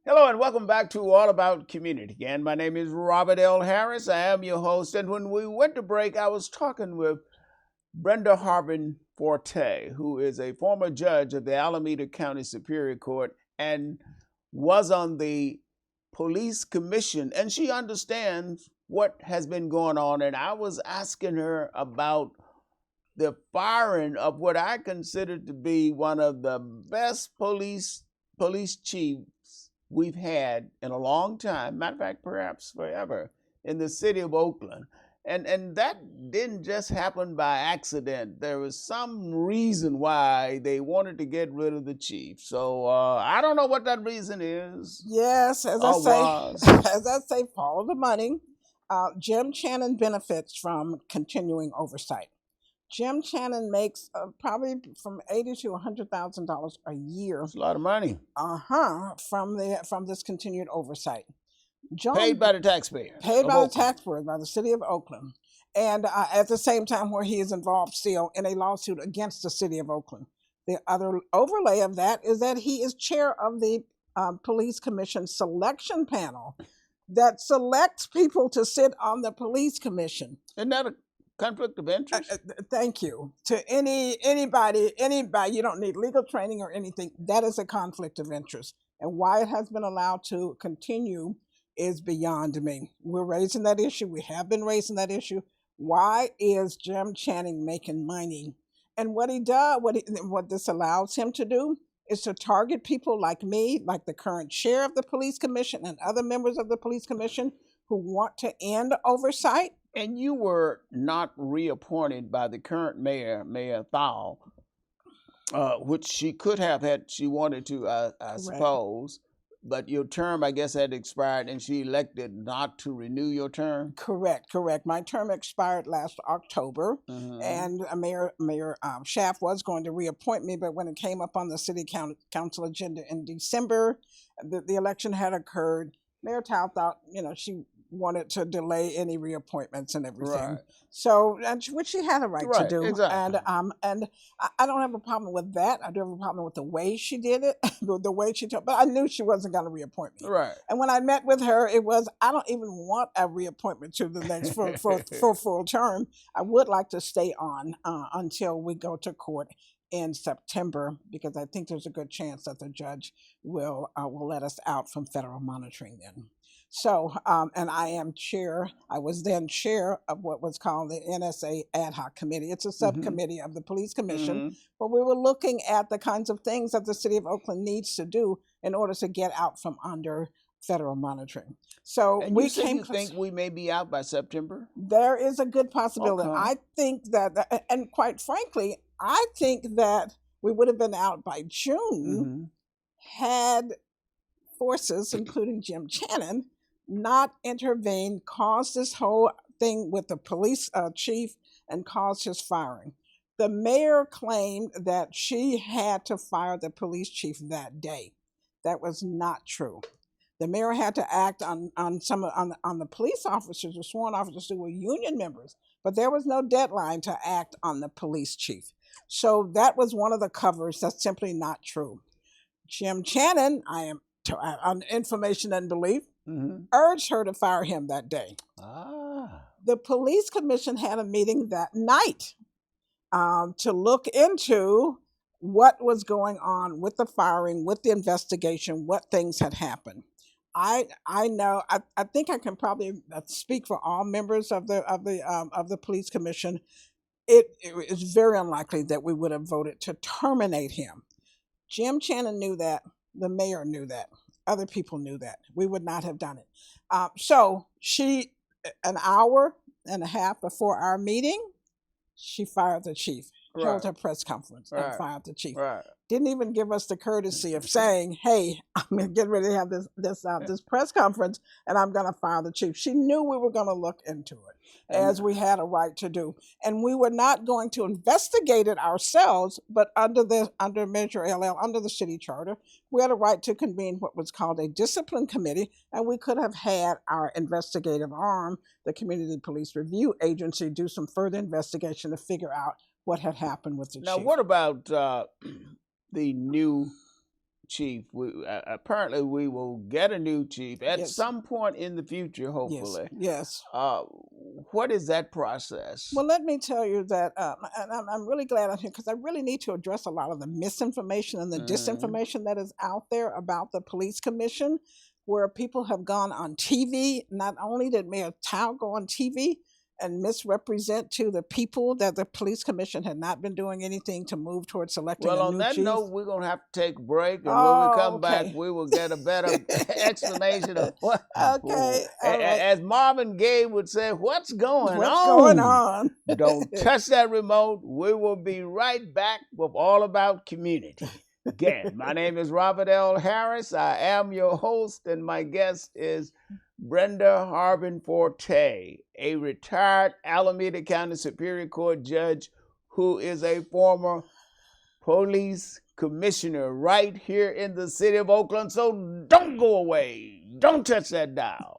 Hello and welcome back to All About Community. Again, my name is Robert L. Harris. I am your host. And when we went to break, I was talking with Brenda Harbin Forte, who is a former judge of the Alameda County Superior Court and was on the police commission. And she understands what has been going on. And I was asking her about the firing of what I consider to be one of the best police chiefs we've had in a long time. Matter of fact, perhaps forever, in the city of Oakland. And that didn't just happen by accident. There was some reason why they wanted to get rid of the chief. So I don't know what that reason is. Yes, as I Or say, was. as I say, follow the money. Jim Channon benefits from continuing oversight. Jim Channon makes probably from $80,000 to $100,000 a year. It's a lot of money. From this continued oversight. Paid by the taxpayer. Paid by the taxpayer, by the city of Oakland. And at the same time where he is involved still in a lawsuit against the city of Oakland. The other overlay of that is that he is chair of the police commission selection panel that selects people to sit on the police commission. Isn't that a conflict of interest? Thank you. To anybody, you don't need legal training or anything. That is a conflict of interest. And why it has been allowed to continue is beyond me. We're raising that issue. We have been raising that issue. Why is Jim Channing making money? And what he does, what this allows him to do is to target people like me, like the current chair of the police commission and other members of the police commission who want to end oversight. And you were not reappointed by the current mayor, Mayor Thal, which she could have had she wanted to, I suppose. But your term, I guess, had expired, and she elected not to renew your term? Correct. My term expired last October, and Mayor Schaaf was going to reappoint me, but when it came up on the city council agenda in December, the election had occurred. Mayor Thal thought, she wanted to delay any reappointments and everything. Right. So, which she had a right to do. Exactly. And I don't have a problem with that. I do have a problem with the way she did it, the way she took. But I knew she wasn't going to reappoint me. Right. And when I met with her, it was, I don't even want a reappointment to the next full term. I would like to stay on until we go to court in September, because I think there's a good chance that the judge will let us out from federal monitoring then. So, and I was then chair of what was called the NSA Ad Hoc Committee. It's a subcommittee of the Police Commission, but we were looking at the kinds of things that the city of Oakland needs to do in order to get out from under federal monitoring. So and you think we may be out by September? There is a good possibility. Okay. I think that, and quite frankly, I think that we would have been out by June had forces, including Jim Channon, not intervened, caused this whole thing with the police chief and caused his firing. The mayor claimed that she had to fire the police chief that day. That was not true. The mayor had to act on the police officers, the sworn officers who were union members, but there was no deadline to act on the police chief. So that was one of the covers. That's simply not true. Jim Channon, I am on information and belief, urged her to fire him that day. The police commission had a meeting that night to look into what was going on with the firing, with the investigation, what things had happened. I know. I think I can probably speak for all members of the police commission. It is very unlikely that we would have voted to terminate him. Jim Channon knew that. The mayor knew that. Other people knew that. We would not have done it. So she, an hour and a half before our meeting, she fired the chief. Held her press conference and fired the chief. Didn't even give us the courtesy of saying, "Hey, I'm going to get ready to have this press conference, and I'm going to fire the chief." She knew we were going to look into it, as we had a right to do, and we were not going to investigate it ourselves. But under Measure LL, under the city charter, we had a right to convene what was called a discipline committee, and we could have had our investigative arm, the Community Police Review Agency, do some further investigation to figure out what had happened with the chief. Now, what about the new chief. Apparently we will get a new chief at Yes. some point in the future, hopefully. Yes. What is that process? Well, let me tell you that, and I'm really glad I'm here because I really need to address a lot of the misinformation and the disinformation that is out there about the police commission, where people have gone on TV. Not only did Mayor Tao go on TV and misrepresent to the people that the police commission had not been doing anything to move towards selecting a new chief. Well, on that note, we're going to have to take a break, and when we come back, we will get a better explanation of what. Okay. As Marvin Gaye would say, what's going on? What's going on? Don't touch that remote. We will be right back with All About Community. Again, my name is Robert L. Harris. I am your host, and my guest is Brenda Harbin Forte, a retired Alameda County Superior Court judge who is a former police commissioner right here in the city of Oakland. So don't go away. Don't touch that dial.